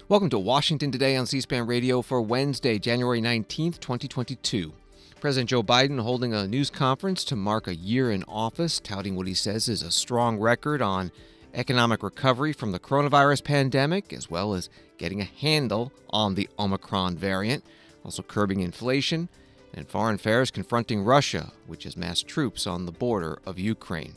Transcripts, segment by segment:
Welcome to Washington Today on C-SPAN Radio for Wednesday, January 19th, 2022. President Joe Biden holding a news conference to mark a year in office, touting what he says is a strong record on economic recovery from the coronavirus pandemic, as well as getting a handle on the Omicron variant, also curbing inflation, and foreign affairs confronting Russia, which has massed troops on the border of Ukraine.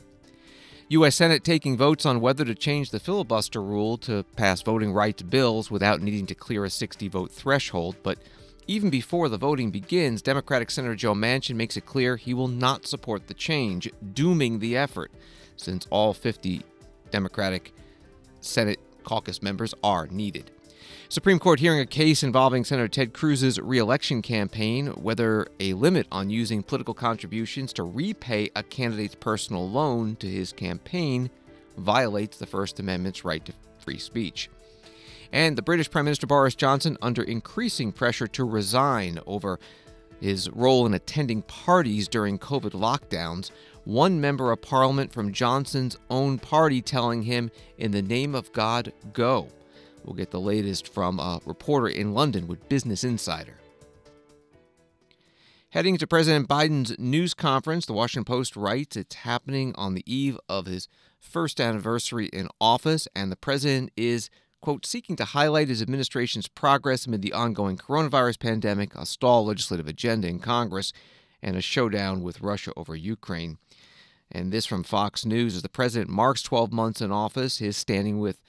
U.S. Senate taking votes on whether to change the filibuster rule to pass voting rights bills without needing to clear a 60-vote threshold. But even before the voting begins, Democratic Senator Joe Manchin makes it clear he will not support the change, dooming the effort, since all 50 Democratic Senate caucus members are needed. Supreme Court hearing a case involving Senator Ted Cruz's re-election campaign, whether a limit on using political contributions to repay a candidate's personal loan to his campaign violates the First Amendment's right to free speech. And the British Prime Minister Boris Johnson under increasing pressure to resign over his role in attending parties during COVID lockdowns, one member of Parliament from Johnson's own party telling him, "In the name of God, go." We'll get the latest from a reporter in London with Business Insider. Heading to President Biden's news conference, the Washington Post writes it's happening on the eve of his first anniversary in office, and the president is, quote, seeking to highlight his administration's progress amid the ongoing coronavirus pandemic, a stalled legislative agenda in Congress, and a showdown with Russia over Ukraine. And this from Fox News: as the president marks 12 months in office, his standing with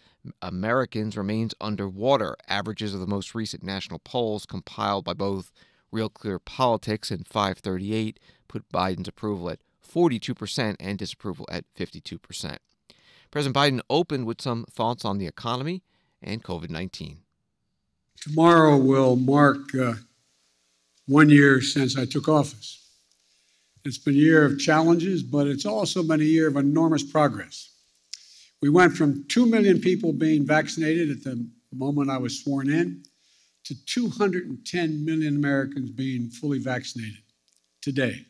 Americans remains underwater. Averages of the most recent national polls compiled by both Real Clear Politics and 538 put Biden's approval at 42% and disapproval at 52%. President Biden opened with some thoughts on the economy and COVID-19. Tomorrow will mark 1 year since I took office. It's been a year of challenges, but it's also been a year of enormous progress. We went from 2 million people being vaccinated at the moment I was sworn in to 210 million Americans being fully vaccinated today.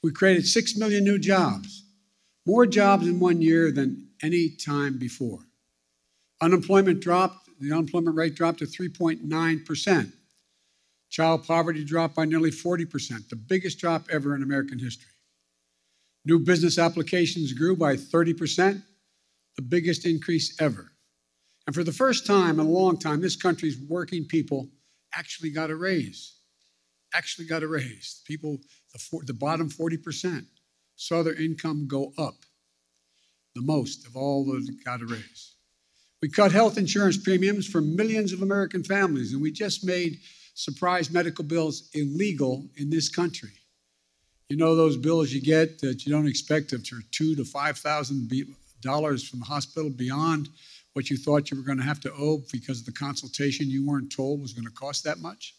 We created 6 million new jobs, more jobs in 1 year than any time before. The unemployment rate dropped to 3.9%. Child poverty dropped by nearly 40%, the biggest drop ever in American history. New business applications grew by 30%. The biggest increase ever. And for the first time in a long time, this country's working people actually got a raise. People, the bottom 40%, saw their income go up the most of all those that got a raise. We cut health insurance premiums for millions of American families, and we just made surprise medical bills illegal in this country. You know those bills you get that you don't expect of $2,000 to $5,000 from the hospital beyond what you thought you were going to have to owe because of the consultation you weren't told was going to cost that much?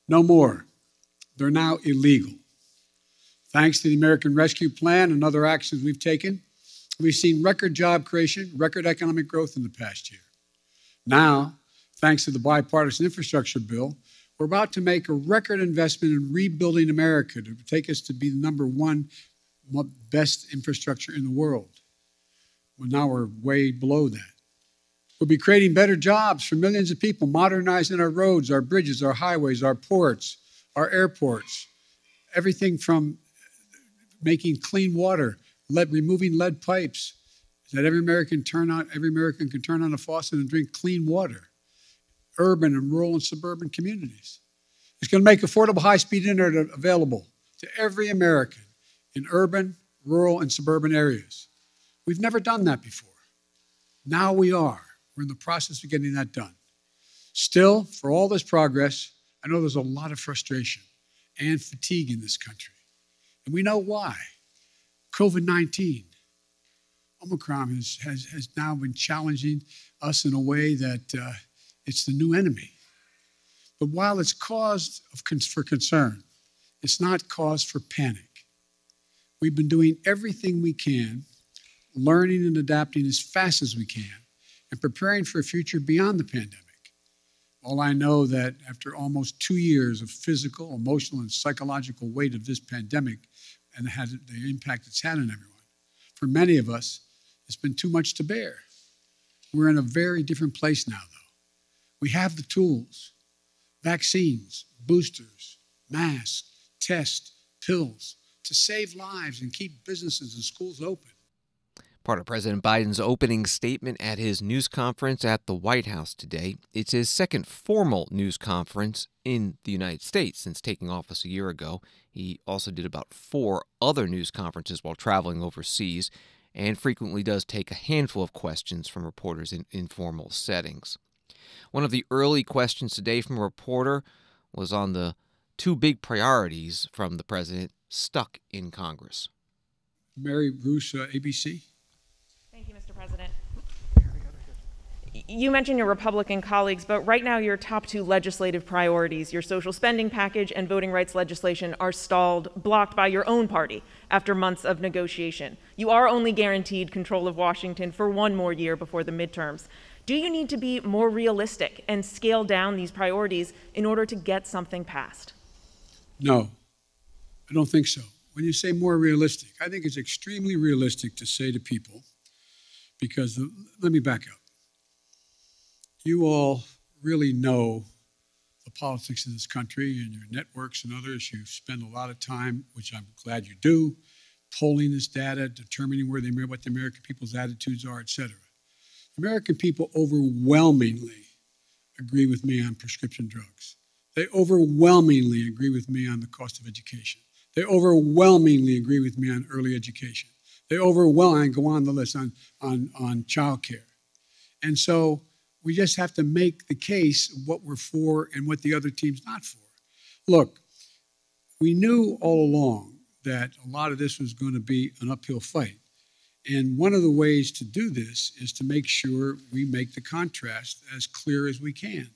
No more. They're now illegal. Thanks to the American Rescue Plan and other actions we've taken, we've seen record job creation, record economic growth in the past year. Now, thanks to the bipartisan infrastructure bill, we're about to make a record investment in rebuilding America to take us to be the number one best infrastructure in the world. Well, now we're way below that. We'll be creating better jobs for millions of people, modernizing our roads, our bridges, our highways, our ports, our airports, everything from making clean water, removing lead pipes, so that every American can turn on a faucet and drink clean water. Urban and rural and suburban communities. It's going to make affordable high-speed internet available to every American in urban, rural, and suburban areas. We've never done that before. Now we are. We're in the process of getting that done. Still, for all this progress, I know there's a lot of frustration and fatigue in this country. And we know why. COVID-19, Omicron has now been challenging us in a way that it's the new enemy. But while it's cause for concern, it's not cause for panic. We've been doing everything we can, learning and adapting as fast as we can, and preparing for a future beyond the pandemic. All I know that after almost 2 years of physical, emotional, and psychological weight of this pandemic and the impact it's had on everyone, for many of us, it's been too much to bear. We're in a very different place now, though. We have the tools: vaccines, boosters, masks, tests, pills, to save lives and keep businesses and schools open. Part of President Biden's opening statement at his news conference at the White House today. It's his second formal news conference in the United States since taking office a year ago. He also did about 4 other news conferences while traveling overseas and frequently does take a handful of questions from reporters in informal settings. One of the early questions today from a reporter was on the 2 big priorities from the president stuck in Congress. Mary Bruce, ABC. Thank you, Mr. President. You mentioned your Republican colleagues, but right now your top 2 legislative priorities, your social spending package and voting rights legislation, are stalled, blocked by your own party after months of negotiation. You are only guaranteed control of Washington for 1 more year before the midterms. Do you need to be more realistic and scale down these priorities in order to get something passed? No, I don't think so. When you say more realistic, I think it's extremely realistic to say to people, because let me back up. You all really know the politics of this country and your networks and others. You spend a lot of time, which I'm glad you do, polling this data, determining what the American people's attitudes are, et cetera. The American people overwhelmingly agree with me on prescription drugs. They overwhelmingly agree with me on the cost of education. They overwhelmingly agree with me on early education. They overwhelmingly go on the list on child care. And so we just have to make the case of what we're for and what the other team's not for. Look, we knew all along that a lot of this was going to be an uphill fight. And one of the ways to do this is to make sure we make the contrast as clear as we can.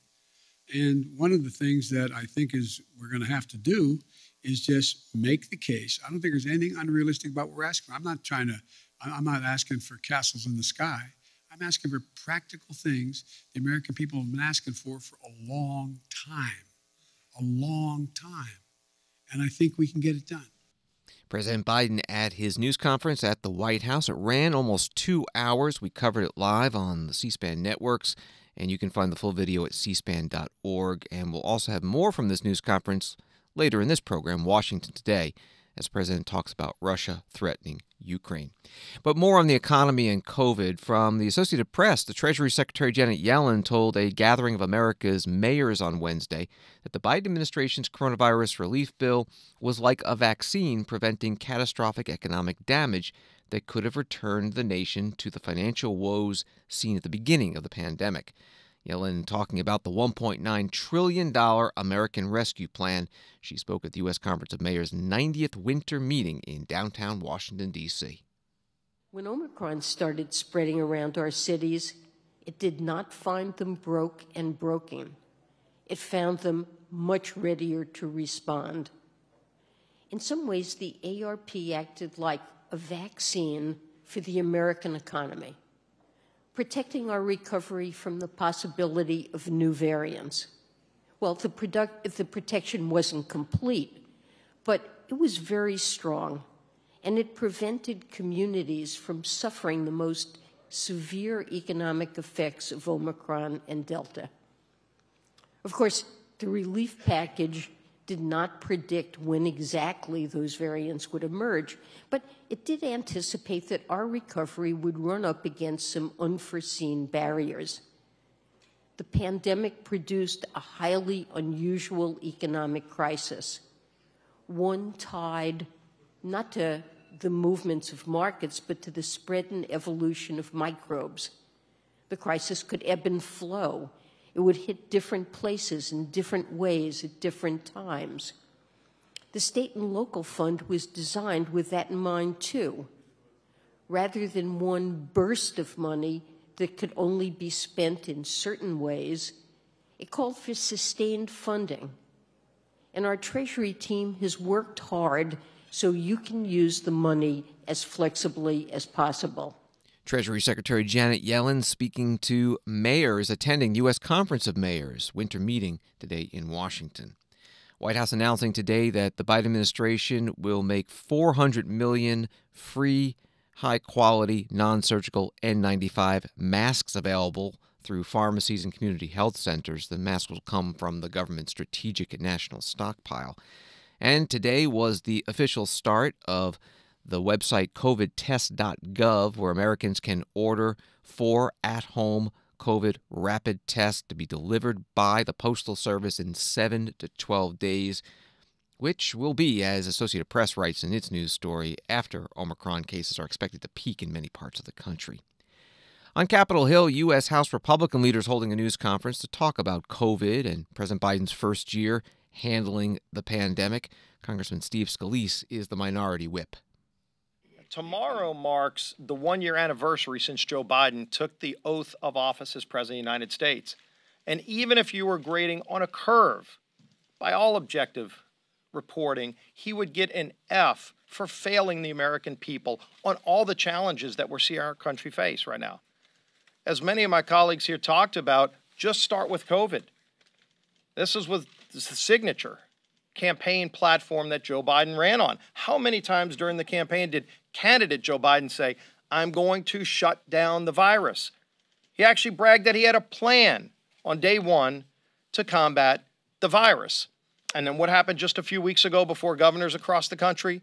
And one of the things that I think is we're going to have to do is just make the case. I don't think there's anything unrealistic about what we're asking. I'm not asking for castles in the sky. I'm asking for practical things the American people have been asking for a long time, And I think we can get it done. President Biden at his news conference at the White House. It ran almost 2 hours. We covered it live on the C-SPAN networks, and you can find the full video at cspan.org. And we'll also have more from this news conference later in this program, Washington Today, as the president talks about Russia threatening Ukraine. But more on the economy and COVID. From the Associated Press, the Treasury Secretary Janet Yellen told a gathering of America's mayors on Wednesday that the Biden administration's coronavirus relief bill was like a vaccine preventing catastrophic economic damage that could have returned the nation to the financial woes seen at the beginning of the pandemic. Yellen talking about the $1.9 trillion American Rescue Plan. She spoke at the U.S. Conference of Mayors' 90th winter meeting in downtown Washington, D.C. When Omicron started spreading around our cities, it did not find them broke and broken. It found them much readier to respond. In some ways, the ARP acted like a vaccine for the American economy, protecting our recovery from the possibility of new variants. Well, the protection wasn't complete, but it was very strong, and it prevented communities from suffering the most severe economic effects of Omicron and Delta. Of course, the relief package did not predict when exactly those variants would emerge, but it did anticipate that our recovery would run up against some unforeseen barriers. The pandemic produced a highly unusual economic crisis, one tied not to the movements of markets, but to the spread and evolution of microbes. The crisis could ebb and flow. It would hit different places in different ways at different times. The state and local fund was designed with that in mind, too. Rather than one burst of money that could only be spent in certain ways, it called for sustained funding. And our Treasury team has worked hard so you can use the money as flexibly as possible. Treasury Secretary Janet Yellen speaking to mayors attending U.S. Conference of Mayors winter meeting today in Washington. White House announcing today that the Biden administration will make 400 million free, high-quality, non-surgical N95 masks available through pharmacies and community health centers. The masks will come from the government's strategic and national stockpile. And today was the official start of the website covidtest.gov, where Americans can order 4 at-home COVID rapid tests to be delivered by the Postal Service in 7 to 12 days, which will be, as Associated Press writes in its news story, after Omicron cases are expected to peak in many parts of the country. On Capitol Hill, U.S. House Republican leaders holding a news conference to talk about COVID and President Biden's first year handling the pandemic. Congressman Steve Scalise is the minority whip. Tomorrow marks the one-year anniversary since Joe Biden took the oath of office as President of the United States. And even if you were grading on a curve, by all objective reporting, he would get an F for failing the American people on all the challenges that we're seeing our country face right now. As many of my colleagues here talked about, just start with COVID. This is the signature campaign platform that Joe Biden ran on. How many times during the campaign did candidate Joe Biden say, I'm going to shut down the virus? He actually bragged that he had a plan on day one to combat the virus. And then what happened just a few weeks ago before governors across the country?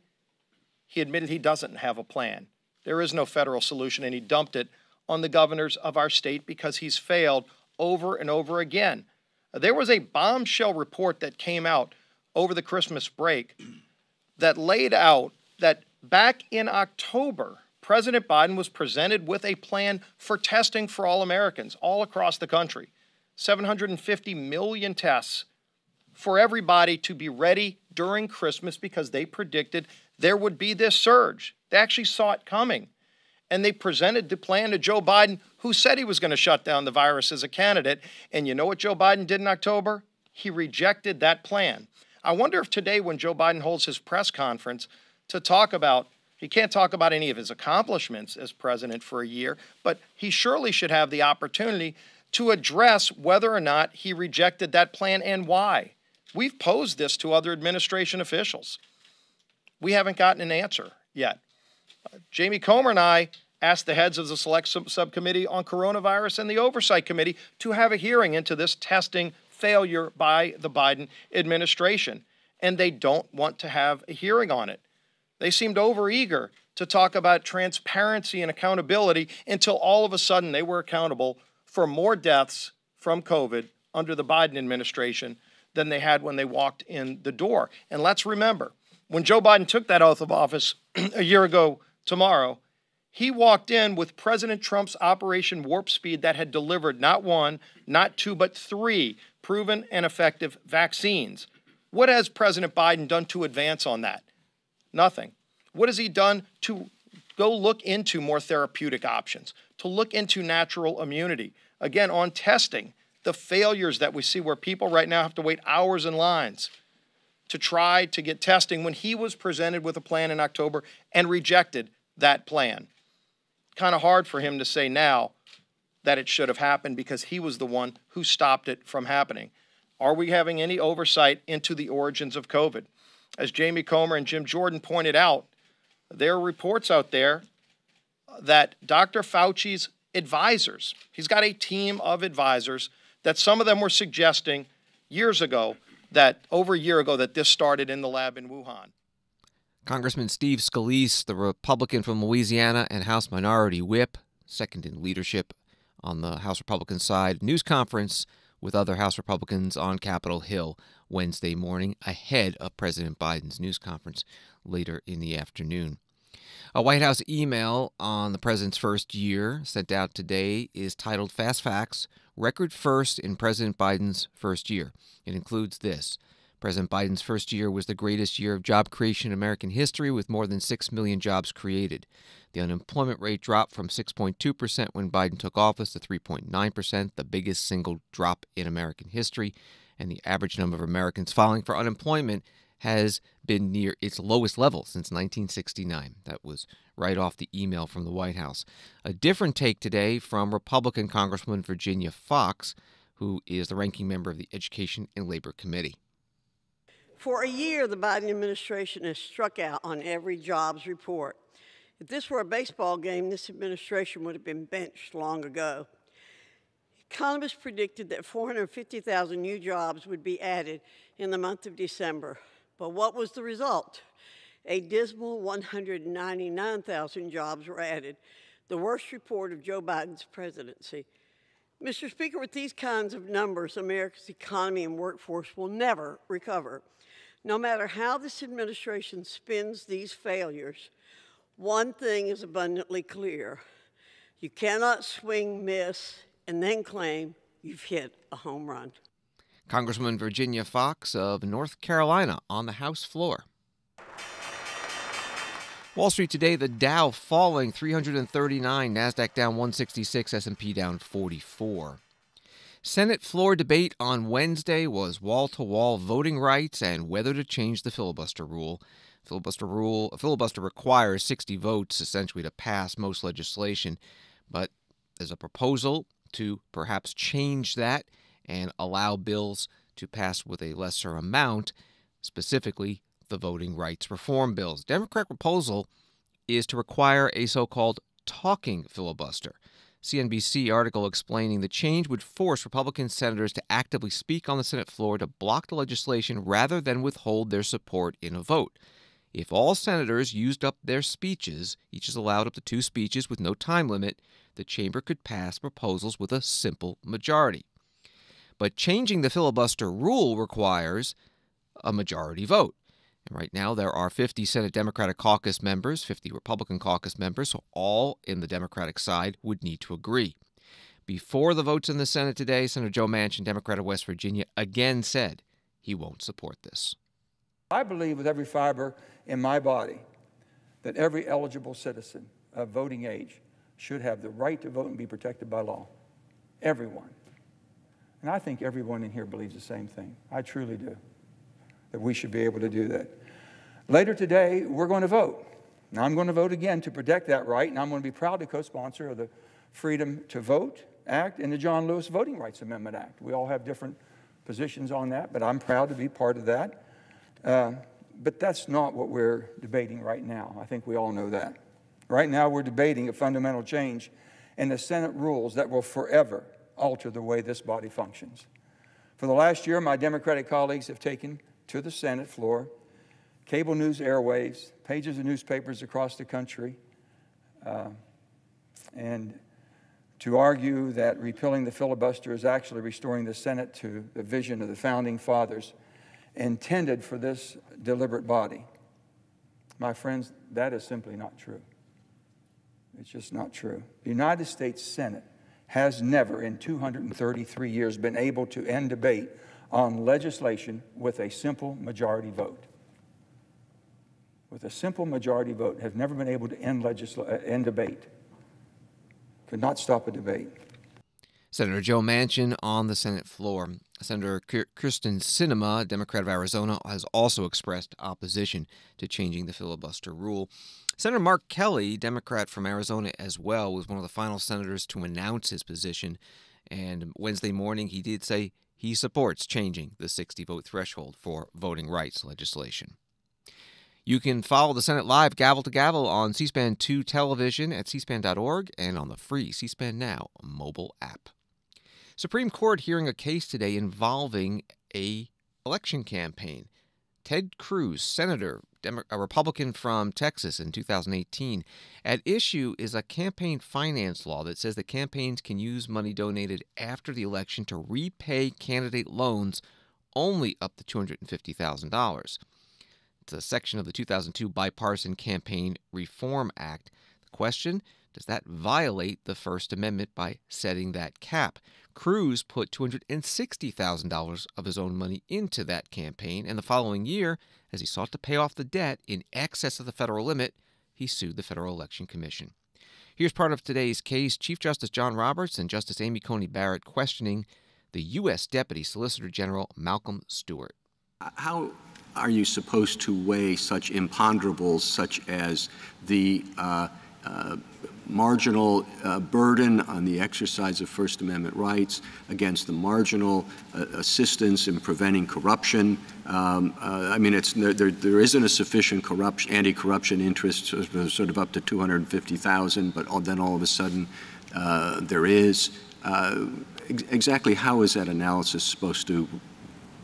He admitted he doesn't have a plan. There is no federal solution, and he dumped it on the governors of our state because he's failed over and over again. There was a bombshell report that came out over the Christmas break that laid out that back in October, President Biden was presented with a plan for testing for all Americans all across the country. 750 million tests for everybody to be ready during Christmas because they predicted there would be this surge. They actually saw it coming. And they presented the plan to Joe Biden, who said he was going to shut down the virus as a candidate. And you know what Joe Biden did in October? He rejected that plan. I wonder if today, when Joe Biden holds his press conference to talk about, he can't talk about any of his accomplishments as president for a year, but he surely should have the opportunity to address whether or not he rejected that plan and why. We've posed this to other administration officials. We haven't gotten an answer yet. Jamie Comer and I asked the heads of the Select Subcommittee on Coronavirus and the Oversight Committee to have a hearing into this testing failure by the Biden administration, and they don't want to have a hearing on it. They seemed overeager to talk about transparency and accountability until all of a sudden they were accountable for more deaths from COVID under the Biden administration than they had when they walked in the door. And let's remember, when Joe Biden took that oath of office a year ago tomorrow, he walked in with President Trump's Operation Warp Speed that had delivered not 1, not 2, but 3 proven and effective vaccines. What has President Biden done to advance on that? Nothing. What has he done to go look into more therapeutic options, to look into natural immunity? Again, on testing, the failures that we see where people right now have to wait hours in lines to try to get testing when he was presented with a plan in October and rejected that plan. Kind of hard for him to say now that it should have happened because he was the one who stopped it from happening. Are we having any oversight into the origins of COVID? As Jamie Comer and Jim Jordan pointed out, there are reports out there that Dr. Fauci's advisors, he's got a team of advisors, that some of them were suggesting over a year ago, that this started in the lab in Wuhan. Congressman Steve Scalise, the Republican from Louisiana and House Minority Whip, second in leadership on the House Republican side, news conference with other House Republicans on Capitol Hill Wednesday morning ahead of President Biden's news conference later in the afternoon. A White House email on the president's first year sent out today is titled Fast Facts, Record First in President Biden's First Year. It includes this. President Biden's first year was the greatest year of job creation in American history, with more than 6 million jobs created. The unemployment rate dropped from 6.2% when Biden took office to 3.9%, the biggest single drop in American history. And the average number of Americans filing for unemployment has been near its lowest level since 1969. That was right off the email from the White House. A different take today from Republican Congresswoman Virginia Fox, who is the ranking member of the Education and Labor Committee. For a year, the Biden administration has struck out on every jobs report. If this were a baseball game, this administration would have been benched long ago. Economists predicted that 450,000 new jobs would be added in the month of December. But what was the result? A dismal 199,000 jobs were added, the worst report of Joe Biden's presidency. Mr. Speaker, with these kinds of numbers, America's economy and workforce will never recover. No matter how this administration spins these failures, one thing is abundantly clear. You cannot swing, miss, and then claim you've hit a home run. Congresswoman Virginia Foxx of North Carolina on the House floor. Wall Street today, the Dow falling 339, NASDAQ down 166, S&P down 44. Senate floor debate on Wednesday was wall-to-wall voting rights and whether to change the filibuster rule. A filibuster requires 60 votes essentially to pass most legislation, but there's a proposal to perhaps change that and allow bills to pass with a lesser amount, specifically the voting rights reform bills. Democrat proposal is to require a so-called talking filibuster. CNBC article explaining the change would force Republican senators to actively speak on the Senate floor to block the legislation rather than withhold their support in a vote. If all senators used up their speeches, each is allowed up to 2 speeches with no time limit, the chamber could pass proposals with a simple majority. But changing the filibuster rule requires a majority vote. And right now there are 50 Senate Democratic caucus members, 50 Republican caucus members, so all in the Democratic side would need to agree. Before the votes in the Senate today, Senator Joe Manchin, Democrat of West Virginia, again said he won't support this. I believe with every fiber in my body that every eligible citizen of voting age should have the right to vote and be protected by law. Everyone. And I think everyone in here believes the same thing. I truly do. That we should be able to do that. Later today, we're going to vote. Now, I'm going to vote again to protect that right, and I'm going to be proud to co-sponsor of the Freedom to Vote Act and the John Lewis Voting Rights Amendment Act. We all have different positions on that, but I'm proud to be part of that. But that's not what we're debating right now. I think we all know that. Right now, we're debating a fundamental change in the Senate rules that will forever alter the way this body functions. For the last year, my Democratic colleagues have taken to the Senate floor cable news airwaves, pages of newspapers across the country, and to argue that repealing the filibuster is actually restoring the Senate to the vision of the Founding Fathers intended for this deliberate body. My friends, that is simply not true. It's just not true. The United States Senate has never in 233 years been able to end debate on legislation with a simple majority vote. With a simple majority vote, have never been able to end debate. Could not stop a debate. Senator Joe Manchin on the Senate floor. Senator Kyrsten Sinema, Democrat of Arizona, has also expressed opposition to changing the filibuster rule. Senator Mark Kelly, Democrat from Arizona as well, was one of the final senators to announce his position. And Wednesday morning, he did say he supports changing the 60-vote threshold for voting rights legislation. You can follow the Senate live gavel to gavel on C-SPAN 2 television at cspan.org and on the free C-SPAN Now mobile app. Supreme Court hearing a case today involving an election campaign. Ted Cruz, Senator, a Republican from Texas in 2018. At issue is a campaign finance law that says that campaigns can use money donated after the election to repay candidate loans only up to $250,000. It's a section of the 2002 Bipartisan Campaign Reform Act. The question, does that violate the First Amendment by setting that cap? Cruz put $260,000 of his own money into that campaign, and the following year, as he sought to pay off the debt in excess of the federal limit, he sued the Federal Election Commission. Here's part of today's case. Chief Justice John Roberts and Justice Amy Coney Barrett questioning the U.S. Deputy Solicitor General Malcolm Stewart. How are you supposed to weigh such imponderables such as the marginal burden on the exercise of First Amendment rights against the marginal assistance in preventing corruption? I mean, there isn't a sufficient anti-corruption interest, sort of up to $250,000, but then all of a sudden there is. exactly how is that analysis supposed to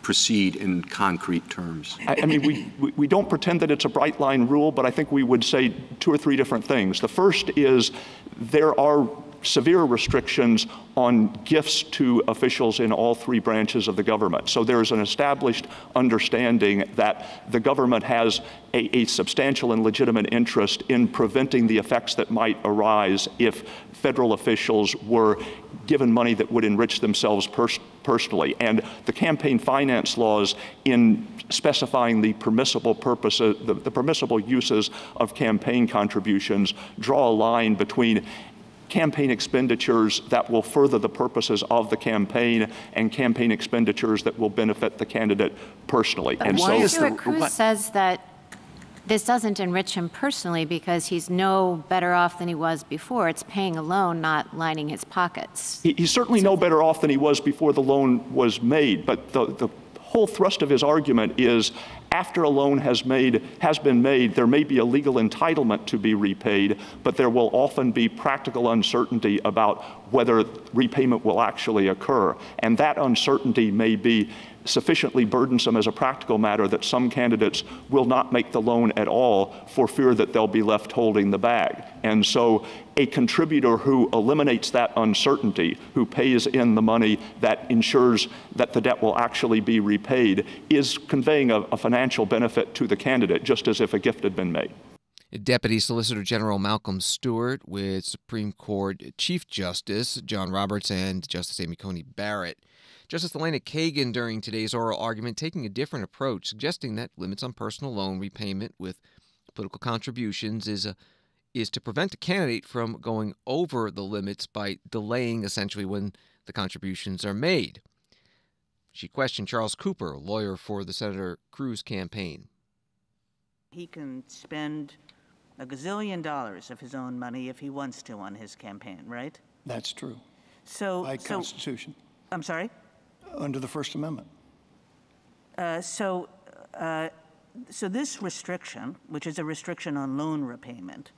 proceed in concrete terms? I mean, we don't pretend that it's a bright line rule, but I think we would say two or three different things. The first is there are severe restrictions on gifts to officials in all three branches of the government. So there's an established understanding that the government has a substantial and legitimate interest in preventing the effects that might arise if federal officials were given money that would enrich themselves personally. And the campaign finance laws, in specifying the permissible purposes, the permissible uses of campaign contributions, draw a line between campaign expenditures that will further the purposes of the campaign and campaign expenditures that will benefit the candidate personally. But Cruz says that this doesn't enrich him personally because he's no better off than he was before. It's paying a loan, not lining his pockets. He's certainly no better off than he was before the loan was made, but the whole thrust of his argument is after a loan has been made, there may be a legal entitlement to be repaid, but there will often be practical uncertainty about whether repayment will actually occur. And that uncertainty may be sufficiently burdensome as a practical matter that some candidates will not make the loan at all for fear that they'll be left holding the bag. And so a contributor who eliminates that uncertainty, who pays in the money that ensures that the debt will actually be repaid, is conveying a financial benefit to the candidate, just as if a gift had been made. Deputy Solicitor General Malcolm Stewart with Supreme Court Chief Justice John Roberts and Justice Amy Coney Barrett. Justice Elena Kagan, during today's oral argument, taking a different approach, suggesting that limits on personal loan repayment with political contributions is to prevent a candidate from going over the limits by delaying essentially when the contributions are made. She questioned Charles Cooper, lawyer for the Senator Cruz campaign. He can spend $1 gazillion of his own money if he wants to on his campaign, right? That's true. By Constitution. I'm sorry? Under the First Amendment. So this restriction, which is a restriction on loan repayment,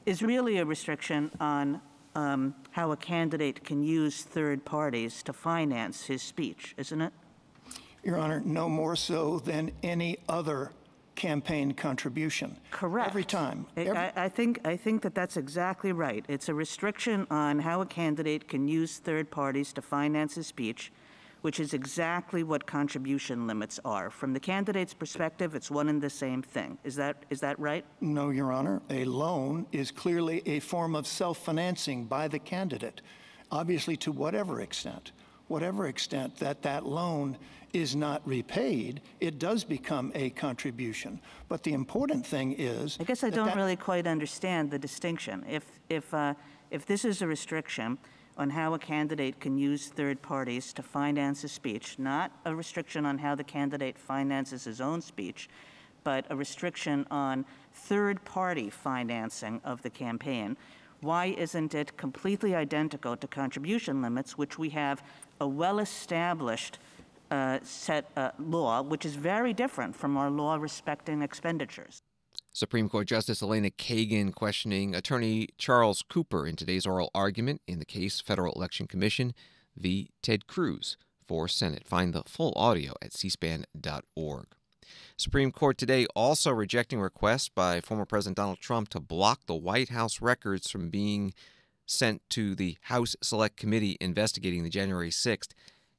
is really a restriction on how a candidate can use third parties to finance his speech, isn't it? Your Honor, no more so than any other campaign contribution. Correct. Every time. I think that's exactly right. It's a restriction on how a candidate can use third parties to finance his speech, which is exactly what contribution limits are. From the candidate's perspective, it's one and the same thing. Is that right? No, Your Honor. A loan is clearly a form of self-financing by the candidate, obviously to whatever extent that loan is not repaid, it does become a contribution. But the important thing is, I guess I don't really quite understand the distinction. If this is a restriction on how a candidate can use third parties to finance a speech, not a restriction on how the candidate finances his own speech, but a restriction on third-party financing of the campaign, why isn't it completely identical to contribution limits, which we have a well-established law, which is very different from our law respecting expenditures? Supreme Court Justice Elena Kagan questioning Attorney Charles Cooper in today's oral argument in the case Federal Election Commission v. Ted Cruz for Senate. Find the full audio at cspan.org. Supreme Court today also rejecting requests by former President Donald Trump to block the White House records from being sent to the House Select Committee investigating the January 6th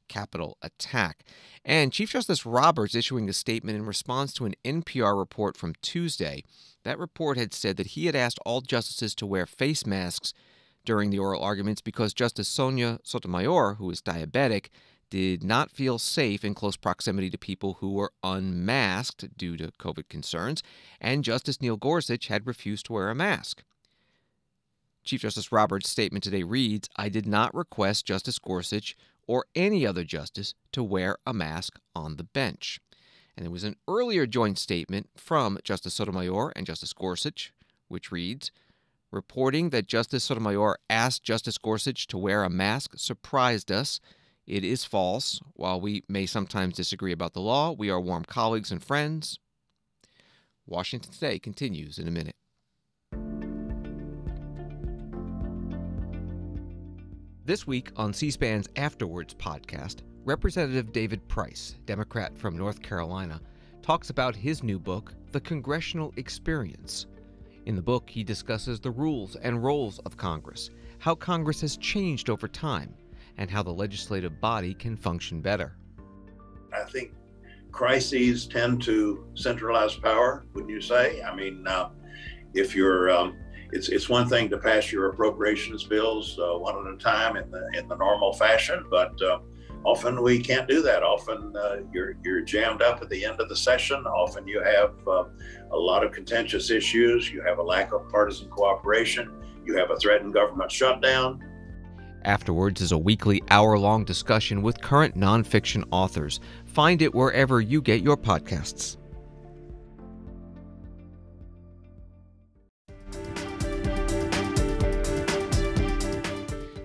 Capitol attack. And Chief Justice Roberts issuing a statement in response to an NPR report from Tuesday. That report had said that he had asked all justices to wear face masks during the oral arguments because Justice Sonia Sotomayor, who is diabetic, did not feel safe in close proximity to people who were unmasked due to COVID concerns, and Justice Neil Gorsuch had refused to wear a mask. Chief Justice Roberts' statement today reads, "I did not request Justice Gorsuch or any other justice to wear a mask on the bench." And there was an earlier joint statement from Justice Sotomayor and Justice Gorsuch, which reads, "Reporting that Justice Sotomayor asked Justice Gorsuch to wear a mask surprised us. It is false. While we may sometimes disagree about the law, we are warm colleagues and friends." Washington Today continues in a minute. This week on C-SPAN's Afterwards podcast, Representative David Price, Democrat from North Carolina, talks about his new book, The Congressional Experience. In the book, he discusses the rules and roles of Congress, how Congress has changed over time, and how the legislative body can function better. I think crises tend to centralize power, wouldn't you say? I mean, if you're, it's one thing to pass your appropriations bills one at a time in the normal fashion, but often we can't do that. Often you're jammed up at the end of the session. Often you have a lot of contentious issues. You have a lack of partisan cooperation. You have a threatened government shutdown. Afterwards is a weekly hour-long discussion with current nonfiction authors. Find it wherever you get your podcasts.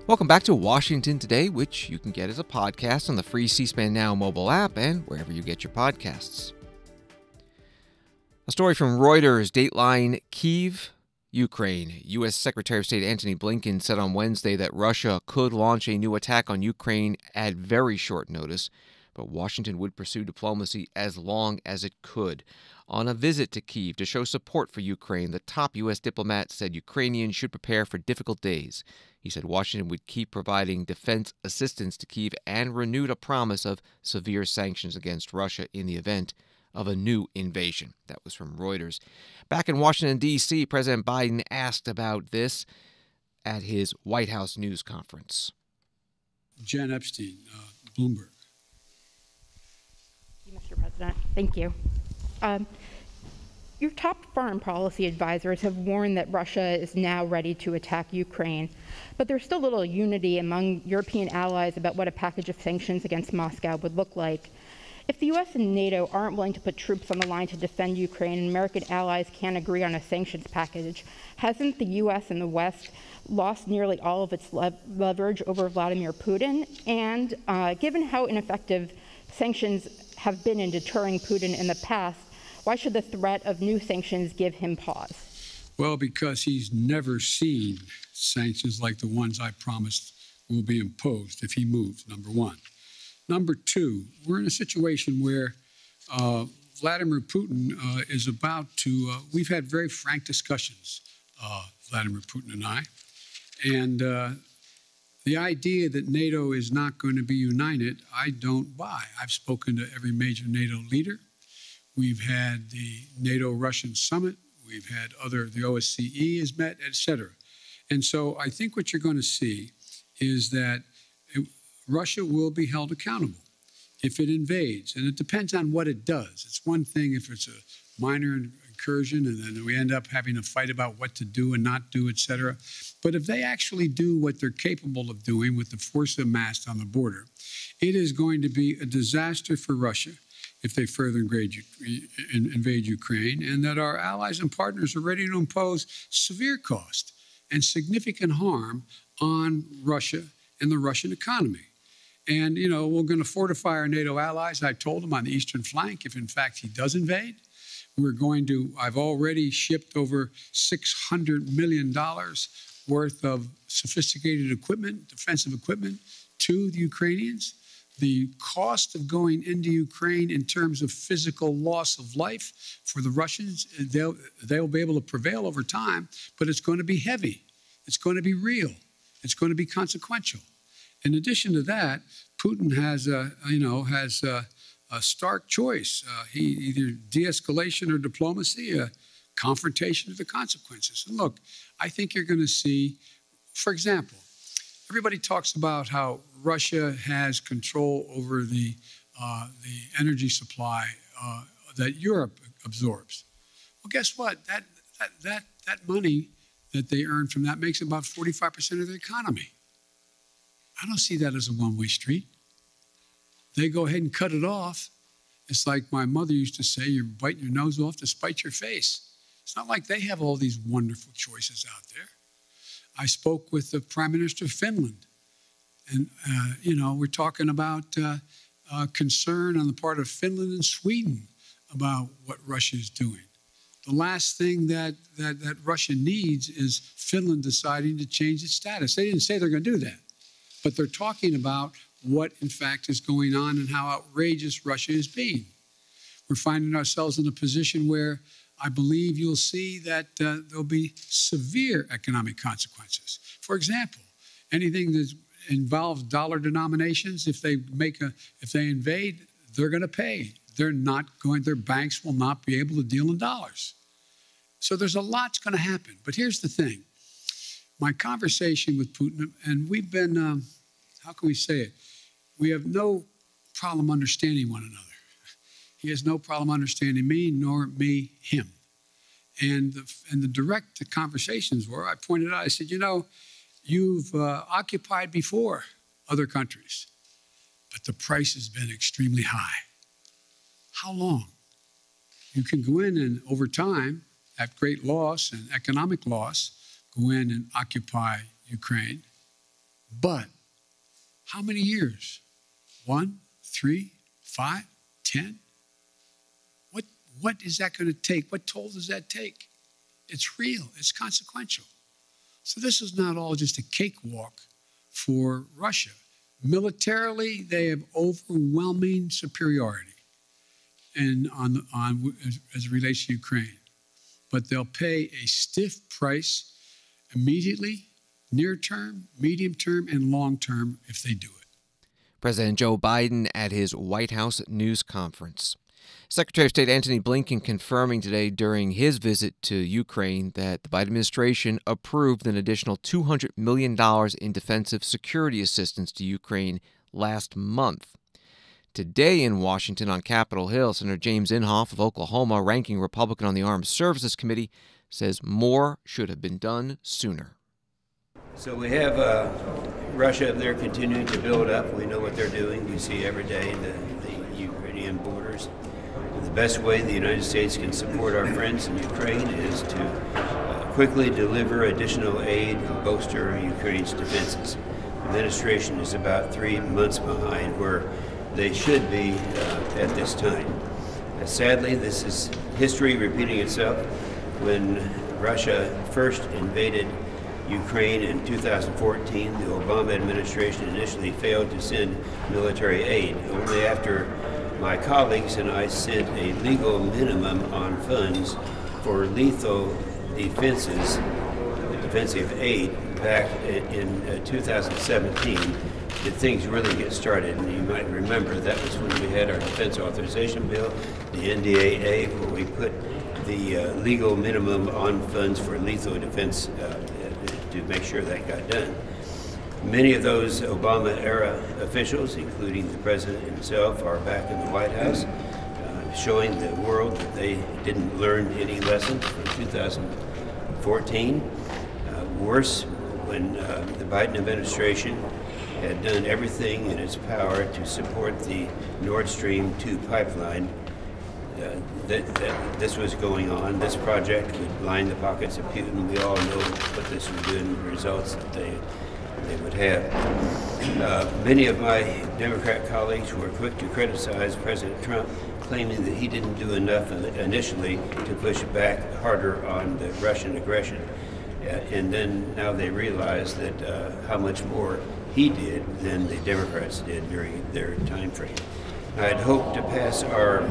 Welcome back to Washington Today, which you can get as a podcast on the free C-SPAN Now mobile app and wherever you get your podcasts. A story from Reuters, Dateline, Kyiv, Ukraine. U.S. Secretary of State Antony Blinken said on Wednesday that Russia could launch a new attack on Ukraine at very short notice, but Washington would pursue diplomacy as long as it could. On a visit to Kyiv to show support for Ukraine, the top U.S. diplomat said Ukrainians should prepare for difficult days. He said Washington would keep providing defense assistance to Kyiv and renewed a promise of severe sanctions against Russia in the event of a new invasion. That was from Reuters. Back in Washington, D.C., President Biden asked about this at his White House news conference. Jen Epstein, Bloomberg. Mr. President, thank you. Your top foreign policy advisors have warned that Russia is now ready to attack Ukraine, but there's still little unity among European allies about what a package of sanctions against Moscow would look like. If the U.S. and NATO aren't willing to put troops on the line to defend Ukraine and American allies can't agree on a sanctions package, hasn't the U.S. and the West lost nearly all of its leverage over Vladimir Putin? And given how ineffective sanctions have been in deterring Putin in the past, why should the threat of new sanctions give him pause? Well, because he's never seen sanctions like the ones I promised will be imposed if he moves, number one. Number two, we're in a situation where Vladimir Putin is about to, we've had very frank discussions, Vladimir Putin and I, and the idea that NATO is not going to be united, I don't buy. I've spoken to every major NATO leader. We've had the NATO-Russian summit. We've had the OSCE has met, et cetera. And so I think what you're going to see is that Russia will be held accountable if it invades. And it depends on what it does. It's one thing if it's a minor incursion and then we end up having a fight about what to do and not do, et cetera. But if they actually do what they're capable of doing with the force amassed on the border, it is going to be a disaster for Russia if they further invade Ukraine, and that our allies and partners are ready to impose severe cost and significant harm on Russia and the Russian economy. And, you know, we're going to fortify our NATO allies, I told them, on the eastern flank if, in fact, he does invade. I've already shipped over $600 million worth of sophisticated equipment, defensive equipment, to the Ukrainians. The cost of going into Ukraine in terms of physical loss of life for the Russians, they'll be able to prevail over time, but it's going to be heavy. It's going to be real. It's going to be consequential. In addition to that, Putin has a stark choice. He either de-escalation or diplomacy, confrontation of the consequences. And look, I think you're going to see, for example, everybody talks about how Russia has control over the energy supply that Europe absorbs. Well, guess what? That money that they earn from that makes about 45% of their economy. I don't see that as a one-way street. They go ahead and cut it off. It's like my mother used to say, you're biting your nose off to spite your face. It's not like they have all these wonderful choices out there. I spoke with the Prime Minister of Finland, and, we're talking about concern on the part of Finland and Sweden about what Russia is doing. The last thing that Russia needs is Finland deciding to change its status. They didn't say they're going to do that, But they're talking about what, in fact, is going on and how outrageous Russia is being. We're finding ourselves in a position where I believe you'll see that there'll be severe economic consequences. For example, anything that involves dollar denominations, if they invade, they're going to pay. Their banks will not be able to deal in dollars. So there's a lot's going to happen. But here's the thing. My conversation with Putin, and we've been, how can we say it? We have no problem understanding one another. He has no problem understanding me, nor me him. And the direct conversations were, I pointed out, I said, you've occupied before other countries, but the price has been extremely high. How long? You can go in and over time, at great loss and economic loss, go in and occupy Ukraine. But how many years? 1, 3, 5, 10? What is that going to take? What toll does that take? It's real. It's consequential. So this is not all just a cakewalk for Russia. Militarily, they have overwhelming superiority as it relates to Ukraine. But they'll pay a stiff price immediately, near term, medium term, and long term if they do it. President Joe Biden at his White House news conference. Secretary of State Antony Blinken confirming today during his visit to Ukraine that the Biden administration approved an additional $200 million in defensive security assistance to Ukraine last month. Today in Washington on Capitol Hill, Senator James Inhofe of Oklahoma, ranking Republican on the Armed Services Committee, says more should have been done sooner. So we have Russia up there continuing to build up. We know what they're doing. We see every day the Ukrainian borders. The best way the United States can support our friends in Ukraine is to quickly deliver additional aid and bolster Ukraine's defenses. The administration is about 3 months behind where they should be at this time. Sadly, this is history repeating itself. When Russia first invaded Ukraine in 2014, the Obama administration initially failed to send military aid. Only after my colleagues and I sent a legal minimum on funds for lethal defensive aid back in 2017 did things really get started. And you might remember that was when we had our defense authorization bill, the NDAA, where we put the legal minimum on funds for lethal defense to make sure that got done. Many of those Obama-era officials, including the president himself, are back in the White House, showing the world that they didn't learn any lessons from 2014. Worse, when the Biden administration had done everything in its power to support the Nord Stream 2 pipeline, that this was going on. This project would line the pockets of Putin. We all know what this would do and the results that they would have. Many of my Democrat colleagues were quick to criticize President Trump, claiming that he didn't do enough initially to push back harder on the Russian aggression. And then now they realize that how much more he did than the Democrats did during their time frame. I'd hoped to pass our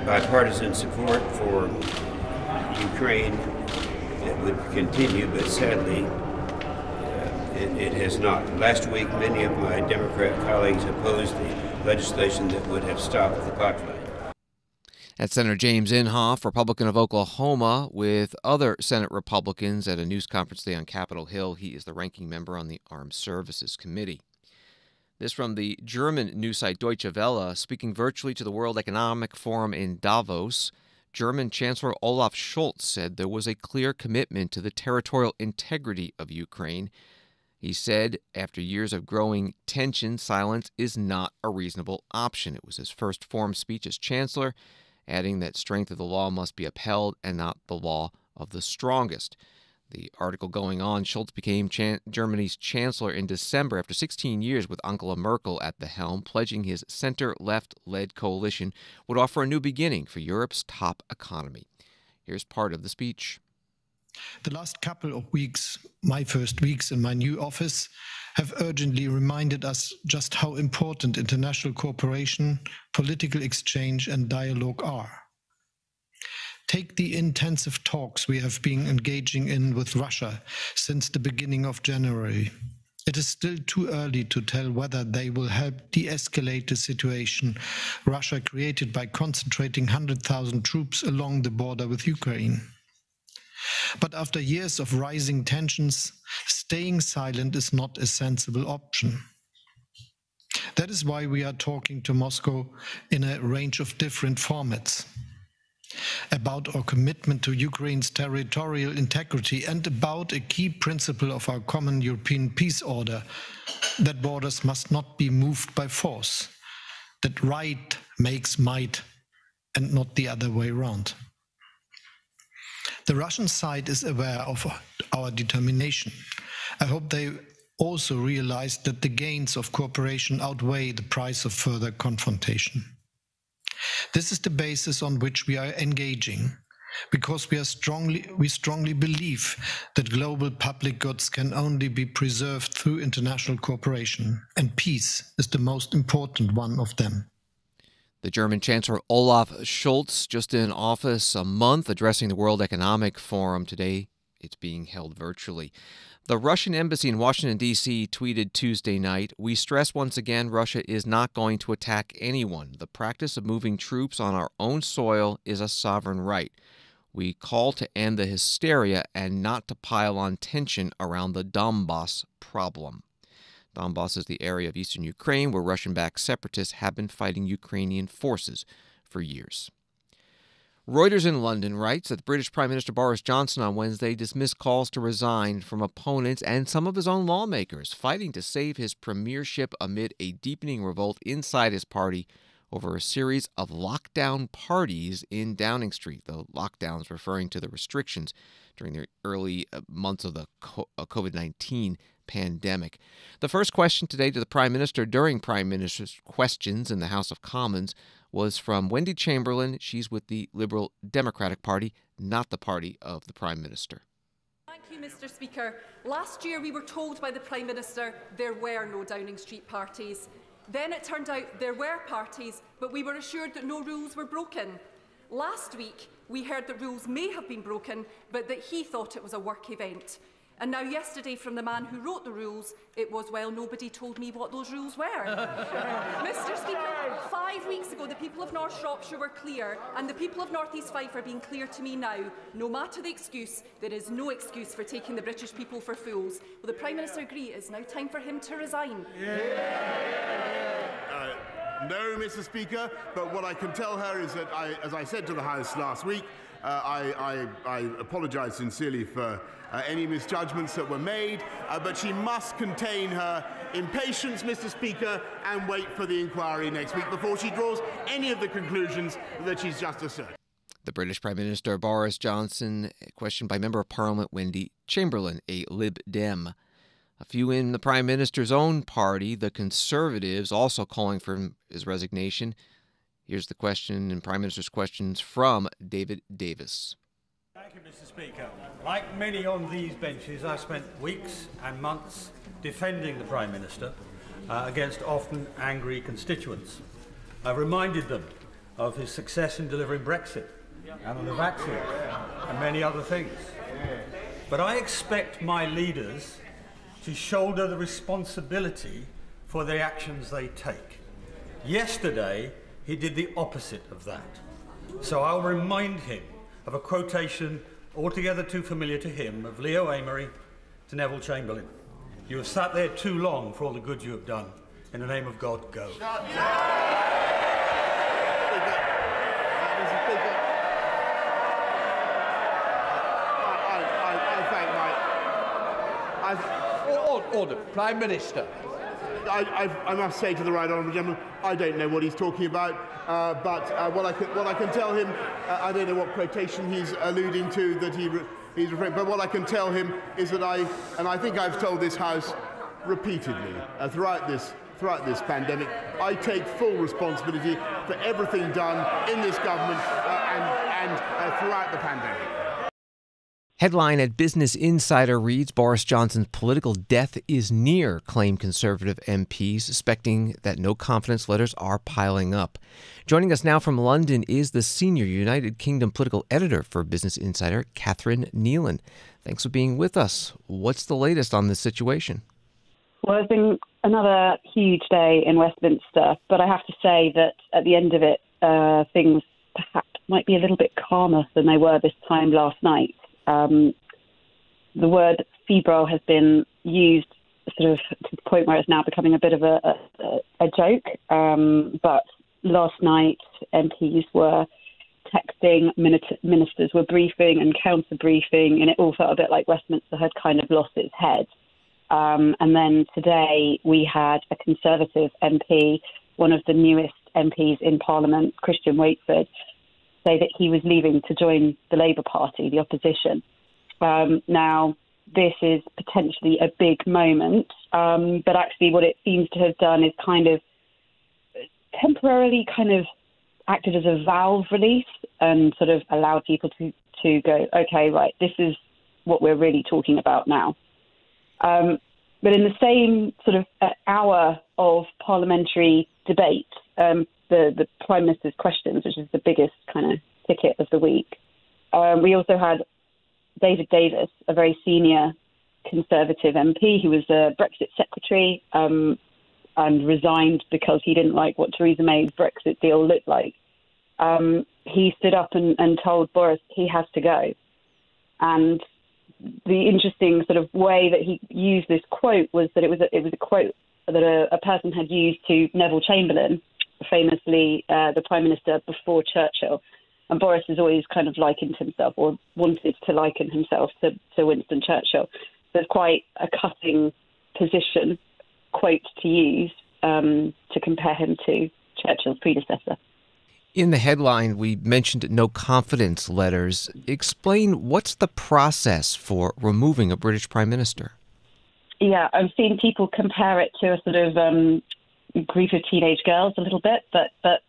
bipartisan support for Ukraine. It would continue, but sadly, it has not. Last week, many of my Democrat colleagues opposed the legislation that would have stopped the pipeline. That's Senator James Inhofe, Republican of Oklahoma, with other Senate Republicans at a news conference today on Capitol Hill. He is the ranking member on the Armed Services Committee. This from the German news site Deutsche Welle, speaking virtually to the World Economic Forum in Davos. German Chancellor Olaf Scholz said there was a clear commitment to the territorial integrity of Ukraine. He said, after years of growing tension, silence is not a reasonable option. It was his first forum speech as chancellor, adding that strength of the law must be upheld and not the law of the strongest. The article going on, Scholz became Germany's chancellor in December after 16 years with Angela Merkel at the helm, pledging his center-left-led coalition would offer a new beginning for Europe's top economy. Here's part of the speech. The last couple of weeks, my first weeks in my new office, have urgently reminded us just how important international cooperation, political exchange and dialogue are. Take the intensive talks we have been engaging in with Russia since the beginning of January. It is still too early to tell whether they will help de-escalate the situation Russia created by concentrating 100,000 troops along the border with Ukraine. But after years of rising tensions, staying silent is not a sensible option. That is why we are talking to Moscow in a range of different formats. About our commitment to Ukraine's territorial integrity and about a key principle of our common European peace order, that borders must not be moved by force, that right makes might and not the other way around. The Russian side is aware of our determination. I hope they also realize that the gains of cooperation outweigh the price of further confrontation. This is the basis on which we are engaging, because we strongly believe that global public goods can only be preserved through international cooperation, and peace is the most important one of them. The German Chancellor Olaf Scholz, just in office a month, addressing the World Economic Forum today. It's being held virtually. The Russian embassy in Washington, D.C. tweeted Tuesday night, "We stress once again Russia is not going to attack anyone. The practice of moving troops on our own soil is a sovereign right. We call to end the hysteria and not to pile on tension around the Donbas problem." Donbas is the area of eastern Ukraine where Russian-backed separatists have been fighting Ukrainian forces for years. Reuters in London writes that British Prime Minister Boris Johnson on Wednesday dismissed calls to resign from opponents and some of his own lawmakers fighting to save his premiership amid a deepening revolt inside his party over a series of lockdown parties in Downing Street, the lockdowns referring to the restrictions during the early months of the COVID-19 pandemic. The first question today to the Prime Minister during Prime Minister's Questions in the House of Commons was from Wendy Chamberlain. She's with the Liberal Democratic Party, not the party of the Prime Minister. Thank you, Mr. Speaker. Last year we were told by the Prime Minister there were no Downing Street parties. Then it turned out there were parties, but we were assured that no rules were broken. Last week we heard that rules may have been broken, but that he thought it was a work event. And now yesterday from the man who wrote the rules, it was, well, nobody told me what those rules were. Mr. Speaker, 5 weeks ago the people of North Shropshire were clear, and the people of North East Fife are being clear to me now. No matter the excuse, there is no excuse for taking the British people for fools. Will the Prime Minister agree it is now time for him to resign? No, Mr. Speaker, but what I can tell her is that, as I said to the House last week, I apologise sincerely for any misjudgments that were made, but she must contain her impatience, Mr. Speaker, and wait for the inquiry next week before she draws any of the conclusions that she's just asserted. The British Prime Minister Boris Johnson, questioned by Member of Parliament Wendy Chamberlain, a Lib Dem. A few in the Prime Minister's own party, the Conservatives, also calling for his resignation. Here's the question in Prime Minister's Questions from David Davis. Thank you, Mr. Speaker. Like many on these benches, I've spent weeks and months defending the Prime Minister against often angry constituents. I've reminded them of his success in delivering Brexit and on the vaccine and many other things. But I expect my leaders to shoulder the responsibility for the actions they take. Yesterday, he did the opposite of that. So I'll remind him of a quotation altogether too familiar to him of Leo Amery to Neville Chamberlain. "You have sat there too long for all the good you have done. In the name of God, go." Order. Prime Minister. I must say to the right honourable gentleman, I don't know what he's talking about, but what I can tell him, I don't know what quotation he's alluding to that he's referring. But what I can tell him is that I think I've told this House repeatedly throughout this pandemic, I take full responsibility for everything done in this government and throughout the pandemic. Headline at Business Insider reads, Boris Johnson's political death is near, claim Conservative MPs, suspecting that no confidence letters are piling up. Joining us now from London is the senior United Kingdom political editor for Business Insider, Catherine Neilan. Thanks for being with us. What's the latest on this situation? Well, it's been another huge day in Westminster, but I have to say that at the end of it, things perhaps might be a little bit calmer than they were this time last night. The word febrile has been used sort of to the point where it's now becoming a bit of a joke. But last night, MPs were texting, ministers were briefing and counter-briefing, and it all felt a bit like Westminster had kind of lost its head. And then today we had a Conservative MP, one of the newest MPs in Parliament, Christian Waitford, say that he was leaving to join the Labour Party, the opposition. Now, this is potentially a big moment, but actually what it seems to have done is kind of temporarily kind of acted as a valve release and sort of allowed people to go, okay, right, this is what we're really talking about now. But in the same sort of hour of parliamentary debate, the Prime Minister's questions, which is the biggest kind of ticket of the week, we also had David Davis, a very senior Conservative MP who was a Brexit secretary and resigned because he didn't like what Theresa May's Brexit deal looked like. He stood up and told Boris he has to go. And the interesting sort of way that he used this quote was that it was a quote that a person had used to Neville Chamberlain, famously the Prime Minister before Churchill. And Boris has always kind of likened himself or wanted to liken himself to Winston Churchill. So it's quite a cutting position quote to use to compare him to Churchill's predecessor. In the headline, we mentioned no confidence letters. Explain what's the process for removing a British Prime Minister? Yeah, I've seen people compare it to a sort of group of teenage girls a little bit, but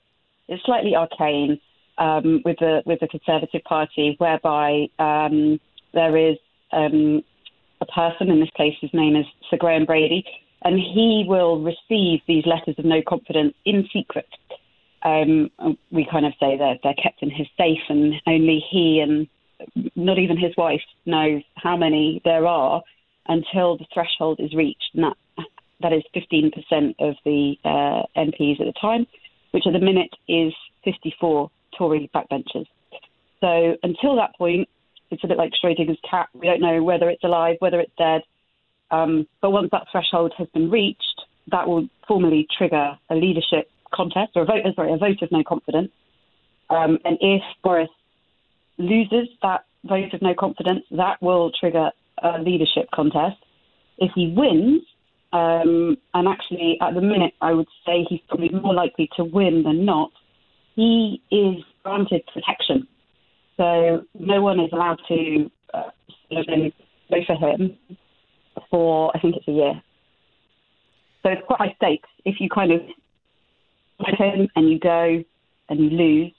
it's slightly arcane with the Conservative Party, whereby there is a person, in this case his name is Sir Graham Brady, and he will receive these letters of no confidence in secret. We kind of say that they're kept in his safe, and only he and not even his wife knows how many there are until the threshold is reached. And that is 15% of the MPs at the time, which at the minute is 54 Tory backbenchers. So until that point, it's a bit like Schrodinger's cat. We don't know whether it's alive, whether it's dead. But once that threshold has been reached, that will formally trigger a leadership contest, or a vote of no confidence. And if Boris loses that vote of no confidence, that will trigger a leadership contest. If he wins, and actually at the minute I would say he's probably more likely to win than not, he is granted protection. So no one is allowed to vote for him for, I think it's a year. So it's quite high stakes. If you kind of fight him and you go and you lose,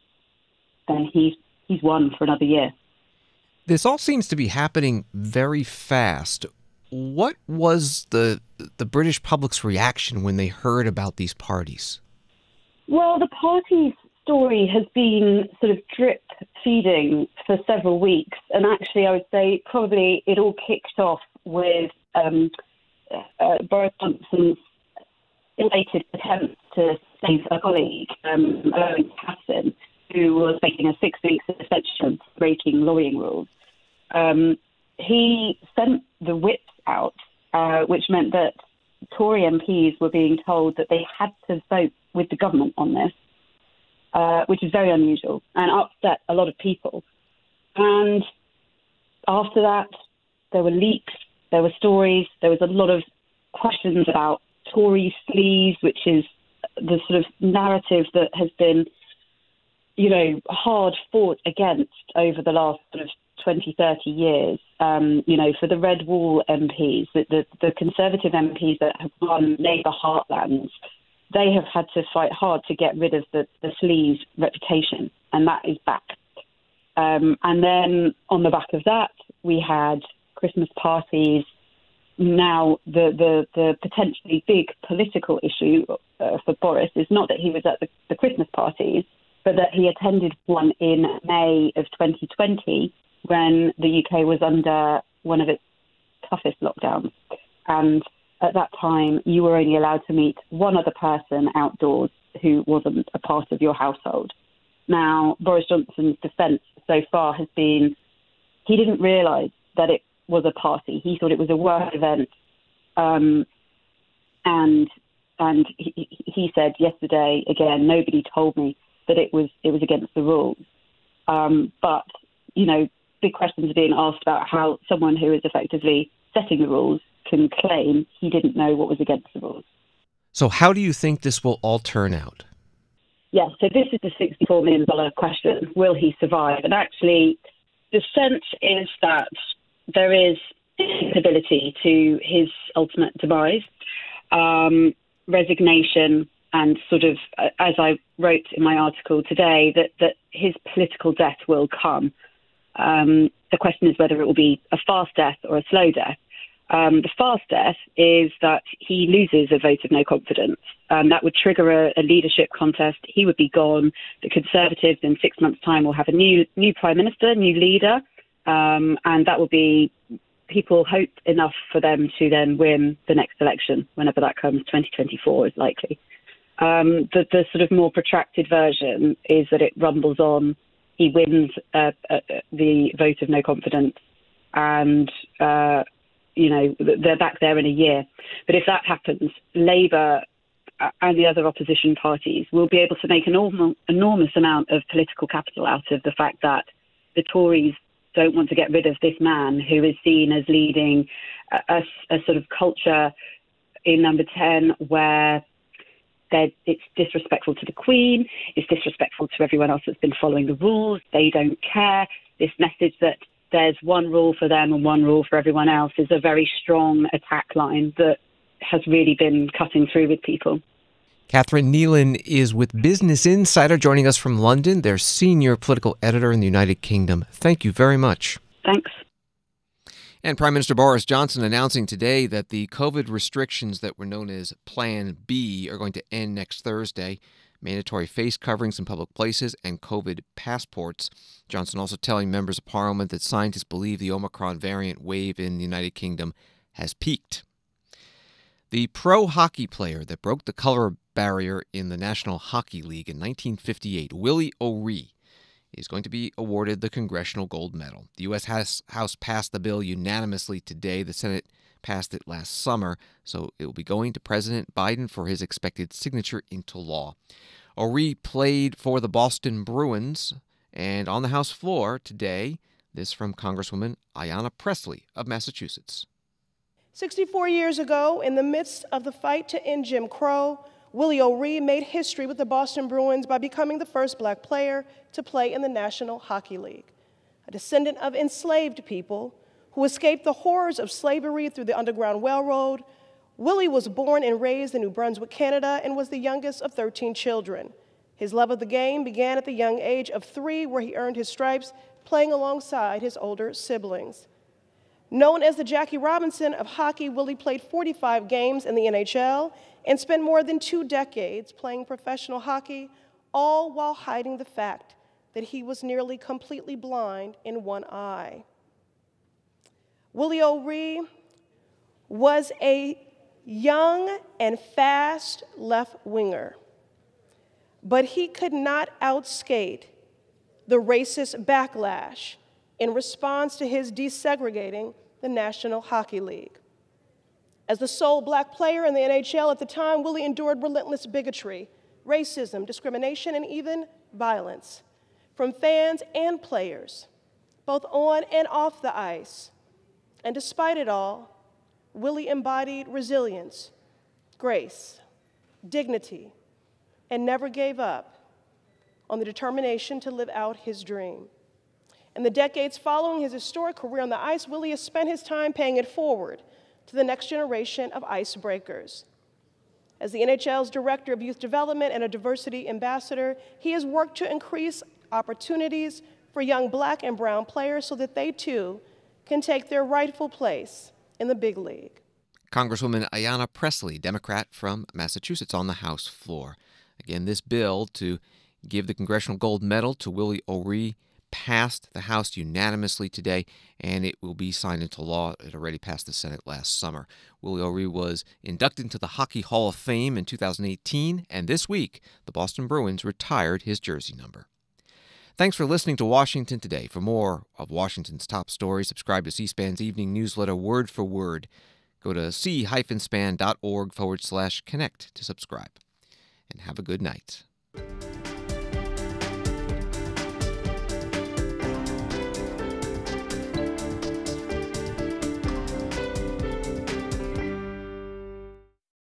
then he's won for another year. This all seems to be happening very fast. What was the British public's reaction when they heard about these parties? Well, the party's story has been sort of drip feeding for several weeks. And actually, I would say probably it all kicked off with Boris Johnson's elated attempt to save a colleague, Owen Paterson, who was facing a 6-week suspension for breaking lobbying rules. He sent the whips out, which meant that Tory MPs were being told that they had to vote with the government on this, which is very unusual and upset a lot of people. And after that, there were leaks, there were stories, there was a lot of questions about Tory sleaze, which is the sort of narrative that has been, hard fought against over the last sort of 20, 30 years. For the Red Wall MPs, the Conservative MPs that have run Labour heartlands, they have had to fight hard to get rid of the sleaze reputation, and that is back. And then on the back of that, we had Christmas parties. Now, the potentially big political issue for Boris is not that he was at the Christmas parties, but that he attended one in May of 2020 when the UK was under one of its toughest lockdowns. And at that time, you were only allowed to meet one other person outdoors who wasn't a part of your household. Now, Boris Johnson's defence so far has been he didn't realise that it was a party. He thought it was a work event. And he said yesterday, again, nobody told me that it was against the rules. But, you know, big questions are being asked about how someone who is effectively setting the rules can claim he didn't know what was against the rules. So how do you think this will all turn out? Yeah, so this is the $64 million question. Will he survive? And actually, the sense is that there is inability to his ultimate demise, resignation, and sort of, as I wrote in my article today, that his political death will come. The question is whether it will be a fast death or a slow death. The fast death is that he loses a vote of no confidence. That would trigger a leadership contest. He would be gone. The Conservatives in 6 months' time will have a new Prime Minister, new leader, and that will be, people hope enough for them to then win the next election, whenever that comes. 2024 is likely. The sort of more protracted version is that it rumbles on. He wins the vote of no confidence, and you know, they're back there in a year. But if that happens, Labour and the other opposition parties will be able to make an enormous amount of political capital out of the fact that the Tories don't want to get rid of this man who is seen as leading a sort of culture in Number 10 where it's disrespectful to the Queen, it's disrespectful to everyone else that's been following the rules, they don't care. This message that there's one rule for them and one rule for everyone else is a very strong attack line that has really been cutting through with people. Catherine Neilan is with Business Insider, joining us from London, their senior political editor in the United Kingdom. Thank you very much. Thanks. And Prime Minister Boris Johnson announcing today that the COVID restrictions that were known as Plan B are going to end next Thursday. Mandatory face coverings in public places and COVID passports. Johnson also telling members of Parliament that scientists believe the Omicron variant wave in the United Kingdom has peaked. The pro hockey player that broke the color barrier in the National Hockey League in 1958, Willie O'Ree, is going to be awarded the Congressional Gold Medal. The U.S. House passed the bill unanimously today. The Senate passed it last summer, so it will be going to President Biden for his expected signature into law. O'Ree played for the Boston Bruins, and on the House floor today, this from Congresswoman Ayanna Pressley of Massachusetts. 64 years ago, in the midst of the fight to end Jim Crow, Willie O'Ree made history with the Boston Bruins by becoming the first black player to play in the National Hockey League. A descendant of enslaved people who escaped the horrors of slavery through the Underground Railroad, Willie was born and raised in New Brunswick, Canada, and was the youngest of 13 children. His love of the game began at the young age of 3, where he earned his stripes playing alongside his older siblings. Known as the Jackie Robinson of hockey, Willie played 45 games in the NHL and spent more than 2 decades playing professional hockey, all while hiding the fact that he was nearly completely blind in one eye. Willie O'Ree was a young and fast left winger, but he could not outskate the racist backlash in response to his desegregating the National Hockey League. As the sole black player in the NHL at the time, Willie endured relentless bigotry, racism, discrimination, and even violence from fans and players, both on and off the ice. And despite it all, Willie embodied resilience, grace, dignity, and never gave up on the determination to live out his dream. In the decades following his historic career on the ice, Willie has spent his time paying it forward to the next generation of icebreakers. As the NHL's Director of Youth Development and a Diversity Ambassador, he has worked to increase opportunities for young black and brown players so that they too can take their rightful place in the big league. Congresswoman Ayanna Pressley, Democrat from Massachusetts, on the House floor. Again, this bill to give the Congressional Gold Medal to Willie O'Ree passed the House unanimously today, and it will be signed into law. It already passed the Senate last summer. Willie O'Ree was inducted into the Hockey Hall of Fame in 2018, and this week, the Boston Bruins retired his jersey number. Thanks for listening to Washington Today. For more of Washington's top stories, subscribe to C-SPAN's evening newsletter Word for Word. Go to c-span.org/connect to subscribe. And have a good night.